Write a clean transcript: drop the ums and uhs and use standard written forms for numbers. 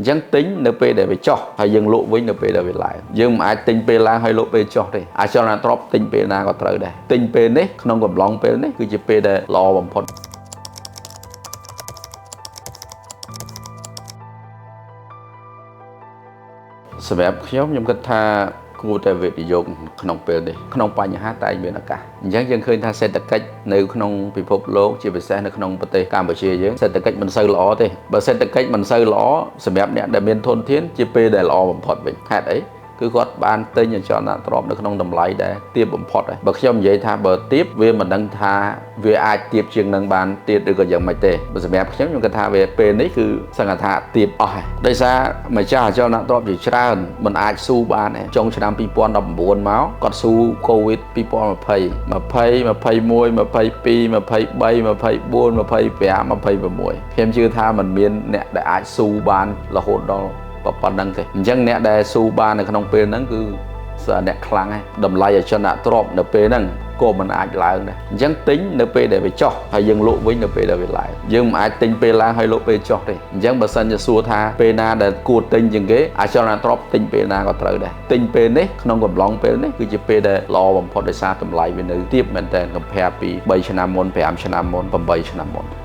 chẳng tính nơi pe để về cho hay dừng lụa với nơi pe để về lại nhưng mà ai tính pe lang hay lụa pe cho đi ai cho là drop tính pe na có tới đây tính pe đấy không còn lòng pe đấy cứ chỉ pe để lo bằng phậtสำหรับខ្ញុំខ្ញុំគិតថាគួរតែវិនិយោគក្នុងពេលនេះក្នុងបញ្ហាតែមានឱកាសអញ្ចឹងយើងឃើញថាសេដ្ឋកិច្ចនៅក្នុងពិភពលោកជាពិសេសនៅក្នុងប្រទេសកម្ពុជាយើងសេដ្ឋកិច្ចមិនសូវល្អទេបើសេដ្ឋកិច្ចមិនសូវល្អសម្រាប់អ្នកដែលមានធនធានជាពេលដែលល្អបំផុតវិញហេតុអីគឺគាត់បានទិញអចលនទ្រព្យនៅក្នុងតម្លៃដែលទាបបំផុតហើយបើខ្ញុំនិយាយថាបើទាបវាមិនដឹងថាវាអាចទាបជាងនឹងបានទៀតឬក៏យ៉ាងម៉េចទេបើសម្រាប់ខ្ញុំគិតថាវាពេលនេះគឺសង្កថាទាបអស់ហើយដោយសារម្ចាស់អចលនទ្រព្យជាច្រើនមិនអាចស៊ូបានទេចុងឆ្នាំ2019មកគាត់ស៊ូ COVID 2020 21 22 23 24 25 26ខ្ញុំជឿថាมันមានអ្នកដែលអាចស៊ូបានរហូតដល់ប៉ុណ្្នឹងទេអញ្ចឹងអ្នកដែលស៊ូបាននៅក្នុងពេលហ្នឹងគឺអ្នកខ្លាំងហើយតម្លៃអចលនទ្រព្យនៅពេលហ្នឹងក៏មិនអាចឡើងដែរអញ្ចឹងទិញនៅពេលដែលវាចុះហើយយើងលក់វិញនៅពេលដែលវាឡើងយើងមិនអាចទិញពេលឡើងហើយលក់ពេលចុះទេអញ្ចឹងបើសិនជាសួរថាពេលណាដែលគួរទិញជាងគេអចលនទ្រព្យទិញពេលណាក៏ត្រូវដែរទិញពេលនេះក្នុងកំឡុងពេលនេះគឺជាពេលដែលល្អបំផុតដោយសារតម្លៃវានៅទាបមែនតើcomparedពី3ឆ្នាំមុន5ឆ្នាំមុន8ឆ្នាំមុន